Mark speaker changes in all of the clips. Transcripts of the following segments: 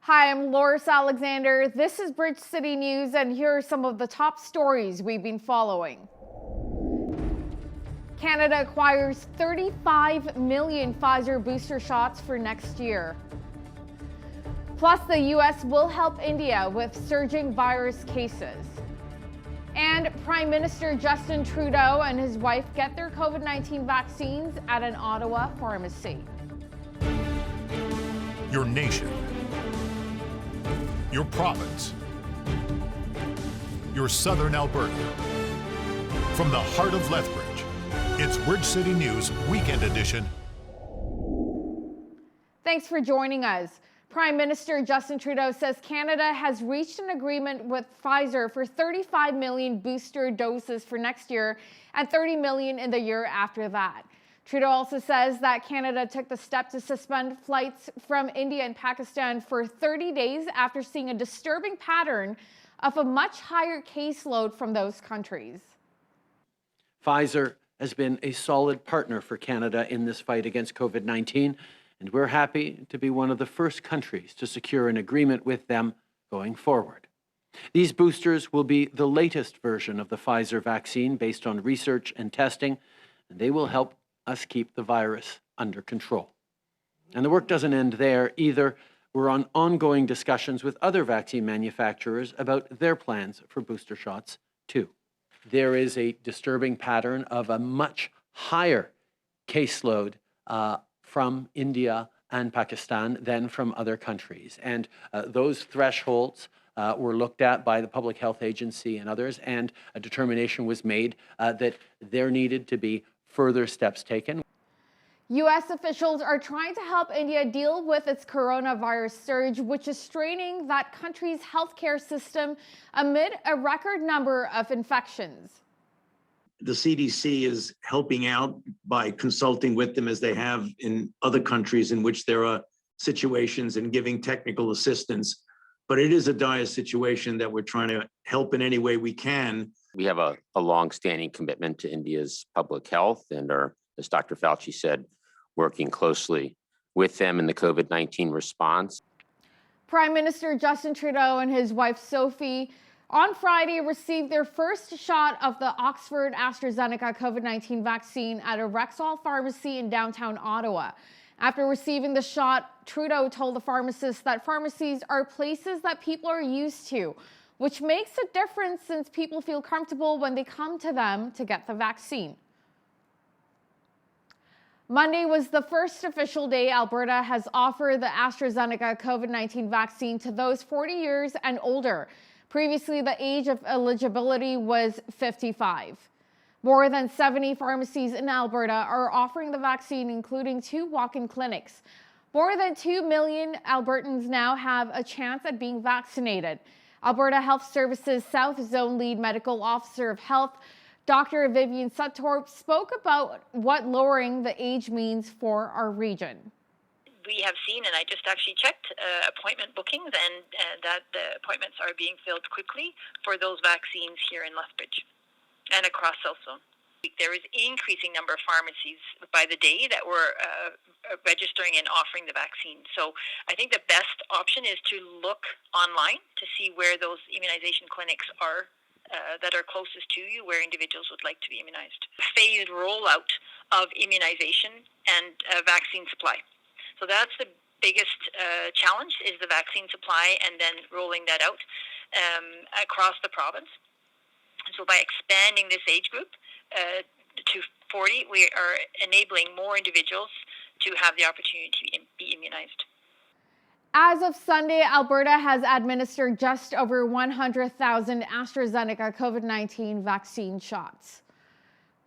Speaker 1: Hi, I'm Loris Alexander. This is Bridge City News, and here are some of the top stories we've been following. Canada acquires 35 million Pfizer booster shots for next year. Plus, the U.S. will help India with surging virus cases. And Prime Minister Justin Trudeau and his wife get their COVID-19 vaccines at an Ottawa pharmacy.
Speaker 2: Your nation, your province, your southern Alberta. From the heart of Lethbridge, it's Bridge City News Weekend Edition.
Speaker 1: Thanks for joining us. Prime Minister Justin Trudeau says Canada has reached an agreement with Pfizer for 35 million booster doses for next year and 30 million in the year after that. Trudeau also says that Canada took the step to suspend flights from India and Pakistan for 30 days after seeing a disturbing pattern of a much higher caseload from those countries.
Speaker 3: Pfizer has been a solid partner for Canada in this fight against COVID-19, and we're happy to be one of the first countries to secure an agreement with them going forward. These boosters will be the latest version of the Pfizer vaccine based on research and testing, and they will help us keep the virus under control. And the work doesn't end there either. We're on ongoing discussions with other vaccine manufacturers about their plans for booster shots too. There is a disturbing pattern of a much higher caseload from India and Pakistan than from other countries. And those thresholds were looked at by the Public Health Agency and others, and a determination was made that there needed to be further steps taken.
Speaker 1: U.S. officials are trying to help India deal with its coronavirus surge, which is straining that country's healthcare system amid a record number of infections.
Speaker 4: The CDC is helping out by consulting with them as they have in other countries in which there are situations and giving technical assistance. But it is a dire situation that we're trying to help in any way we can.
Speaker 5: We have a long-standing commitment to India's public health and are, as Dr. Fauci said, working closely with them in the COVID-19 response.
Speaker 1: Prime Minister Justin Trudeau and his wife Sophie on Friday received their first shot of the Oxford AstraZeneca COVID-19 vaccine at a Rexall pharmacy in downtown Ottawa. After receiving the shot, Trudeau told the pharmacist that pharmacies are places that people are used to, which makes a difference since people feel comfortable when they come to them to get the vaccine. Monday was the first official day Alberta has offered the AstraZeneca COVID-19 vaccine to those 40 years and older. Previously, the age of eligibility was 55. More than 70 pharmacies in Alberta are offering the vaccine, including 2 walk-in clinics. More than 2 million Albertans now have a chance at being vaccinated. Alberta Health Services South Zone Lead Medical Officer of Health, Dr. Vivian Suttorp, spoke about what lowering the age means for our region.
Speaker 6: We have seen, and I just actually checked appointment bookings, and that the appointments are being filled quickly for those vaccines here in Lethbridge and across South Zone. There is an increasing number of pharmacies by the day that were registering and offering the vaccine. So I think the best option is to look online to see where those immunization clinics are that are closest to you, where individuals would like to be immunized. Phased rollout of immunization and vaccine supply. So that's the biggest challenge, is the vaccine supply and then rolling that out across the province. And so by expanding this age group to 40, we are enabling more individuals to have the opportunity to be immunized.
Speaker 1: As of Sunday, Alberta has administered just over 100,000 AstraZeneca COVID-19 vaccine shots.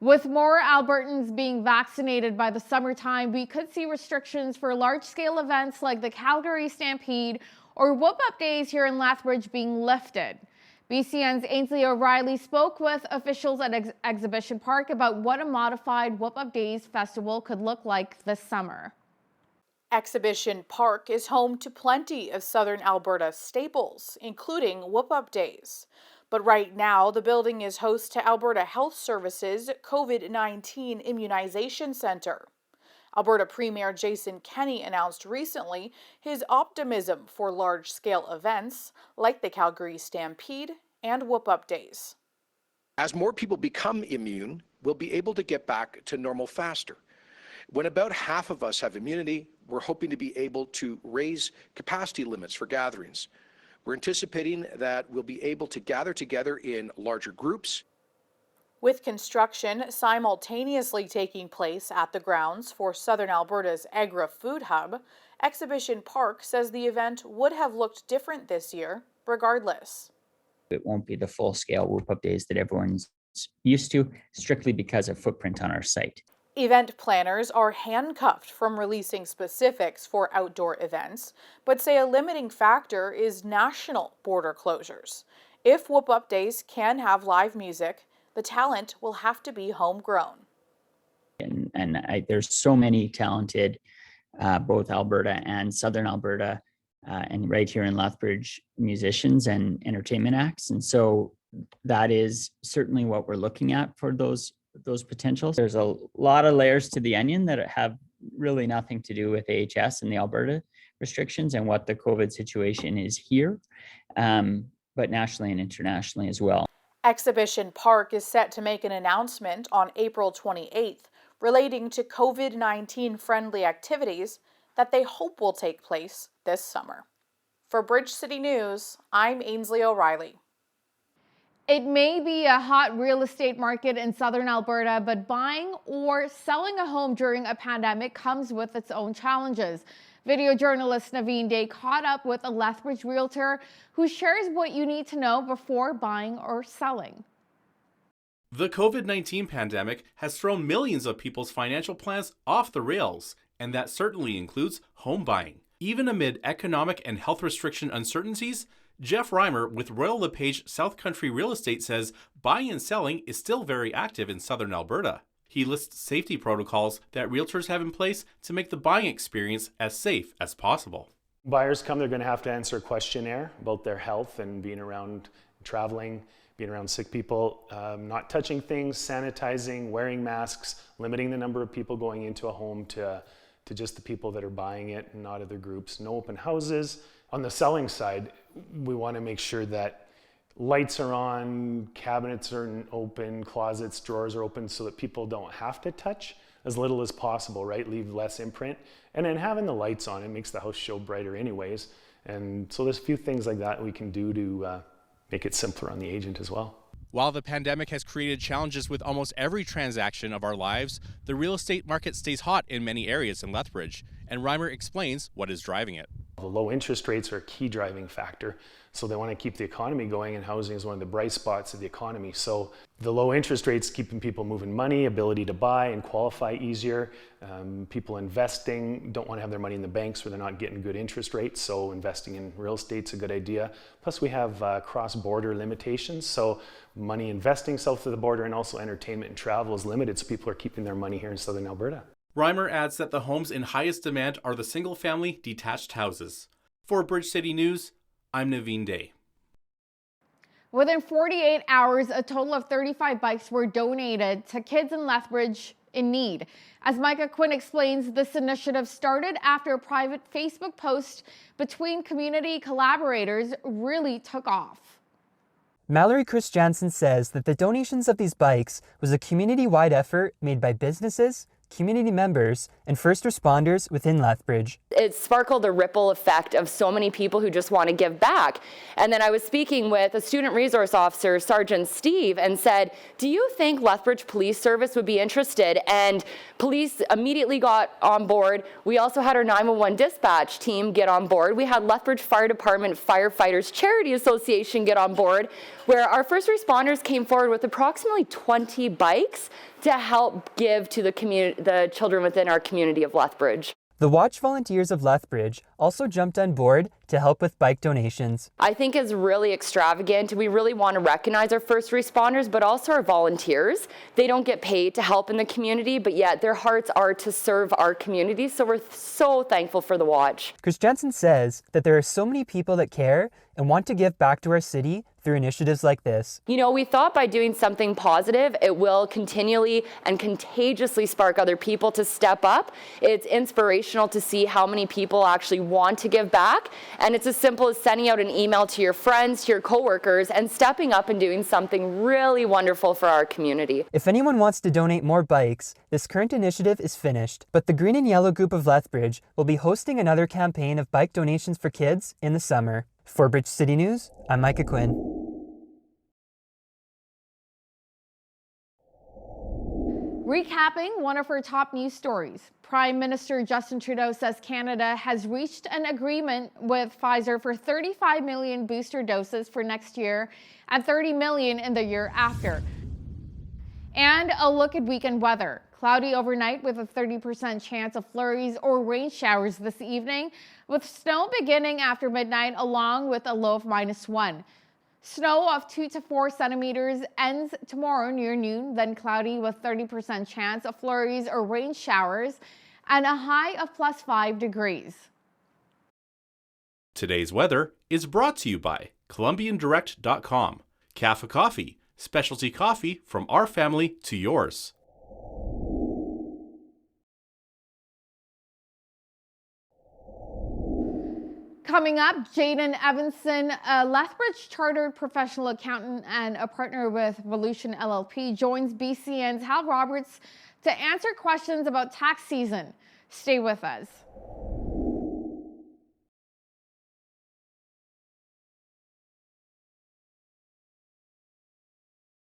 Speaker 1: With more Albertans being vaccinated by the summertime, we could see restrictions for large-scale events like the Calgary Stampede or Whoop-Up Days here in Lethbridge being lifted. BCN's Ainsley O'Reilly spoke with officials at Exhibition Park about what a modified Whoop-Up Days festival could look like this summer.
Speaker 7: Exhibition Park is home to plenty of Southern Alberta staples, including Whoop-Up Days. But right now, the building is host to Alberta Health Services COVID-19 Immunization Center. Alberta Premier Jason Kenney announced recently his optimism for large-scale events like the Calgary Stampede and Whoop-Up Days.
Speaker 8: As more people become immune, we'll be able to get back to normal faster. When about half of us have immunity, we're hoping to be able to raise capacity limits for gatherings. We're anticipating that we'll be able to gather together in larger groups.
Speaker 7: With construction simultaneously taking place at the grounds for Southern Alberta's Agri-Food Hub, Exhibition Park says the event would have looked different this year, regardless.
Speaker 9: It won't be the full-scale Whoop-Up Days that everyone's used to, strictly because of footprint on our site.
Speaker 7: Event planners are handcuffed from releasing specifics for outdoor events, but say a limiting factor is national border closures. If Whoop-Up Days can have live music, the talent will have to be homegrown.
Speaker 9: There's so many talented, both Alberta and Southern Alberta, and right here in Lethbridge, musicians and entertainment acts. And so that is certainly what we're looking at for those potentials. There's a lot of layers to the onion that have really nothing to do with AHS and the Alberta restrictions and what the COVID situation is here, but nationally and internationally as well.
Speaker 7: Exhibition Park is set to make an announcement on April 28th relating to COVID-19 friendly activities that they hope will take place this summer. For Bridge City News, I'm Ainsley O'Reilly.
Speaker 1: It may be a hot real estate market in Southern Alberta, but buying or selling a home during a pandemic comes with its own challenges. Video journalist Naveen Day caught up with a Lethbridge realtor who shares what you need to know before buying or selling.
Speaker 10: The COVID-19 pandemic has thrown millions of people's financial plans off the rails, and that certainly includes home buying. Even amid economic and health restriction uncertainties, Jeff Reimer with Royal LePage South Country Real Estate says buying and selling is still very active in Southern Alberta. He lists safety protocols that realtors have in place to make the buying experience as safe as possible.
Speaker 11: Buyers come, they're going to have to answer a questionnaire about their health and being around, traveling, being around sick people, not touching things, sanitizing, wearing masks, limiting the number of people going into a home to just the people that are buying it and not other groups. No open houses. On the selling side, we want to make sure that lights are on, cabinets are open, closets, drawers are open so that people don't have to touch as little as possible, right? Leave less imprint. And then having the lights on, it makes the house show brighter anyways. And so there's a few things like that we can do to make it simpler on the agent as well.
Speaker 10: While the pandemic has created challenges with almost every transaction of our lives, the real estate market stays hot in many areas in Lethbridge, and Reimer explains what is driving it.
Speaker 11: The low interest rates are a key driving factor. So they want to keep the economy going, and housing is one of the bright spots of the economy. So the low interest rates keeping people moving money, ability to buy and qualify easier. People investing don't want to have their money in the banks where they're not getting good interest rates. So investing in real estate's a good idea. Plus we have cross-border limitations. So money investing south of the border and also entertainment and travel is limited. So people are keeping their money here in Southern Alberta.
Speaker 10: Reimer adds that the homes in highest demand are the single-family detached houses. For Bridge City News, I'm Naveen Day.
Speaker 1: Within 48 hours, a total of 35 bikes were donated to kids in Lethbridge in need. As Micah Quinn explains, this initiative started after a private Facebook post between community collaborators really took off.
Speaker 12: Mallory Christiansen says that the donations of these bikes was a community-wide effort made by businesses, community members, and first responders within Lethbridge.
Speaker 13: It sparkled a ripple effect of so many people who just want to give back. And then I was speaking with a student resource officer, Sergeant Steve, and said, do you think Lethbridge Police Service would be interested? And police immediately got on board. We also had our 911 dispatch team get on board. We had Lethbridge Fire Department Firefighters Charity Association get on board, where our first responders came forward with approximately 20 bikes to help give to the community, the children within our community of Lethbridge.
Speaker 12: The Watch Volunteers of Lethbridge also jumped on board to help with bike donations.
Speaker 13: I think is really extravagant. We really want to recognize our first responders, but also our volunteers. They don't get paid to help in the community, but yet their hearts are to serve our community. So we're so thankful for the Watch.
Speaker 12: Christiansen says that there are so many people that care and want to give back to our city through initiatives like this.
Speaker 13: You know, we thought by doing something positive, it will continually and contagiously spark other people to step up. It's inspirational to see how many people actually want to give back. And it's as simple as sending out an email to your friends, to your coworkers, and stepping up and doing something really wonderful for our community.
Speaker 12: If anyone wants to donate more bikes, this current initiative is finished, but the Green and Yellow Group of Lethbridge will be hosting another campaign of bike donations for kids in the summer. For Bridge City News, I'm Micah Quinn.
Speaker 1: Recapping one of our top news stories, Prime Minister Justin Trudeau says Canada has reached an agreement with Pfizer for 35 million booster doses for next year and 30 million in the year after. And a look at weekend weather. Cloudy overnight with a 30% chance of flurries or rain showers this evening, with snow beginning after midnight along with a low of -1. Snow of 2 to 4 centimeters ends tomorrow near noon, then cloudy with 30% chance of flurries or rain showers and a high of +5 degrees.
Speaker 10: Today's weather is brought to you by ColumbianDirect.com. Café Coffee, specialty coffee from our family to yours.
Speaker 1: Coming up, Jaden Evanson, a Lethbridge chartered professional accountant and a partner with Volution LLP, joins BCN's Hal Roberts to answer questions about tax season. Stay with us.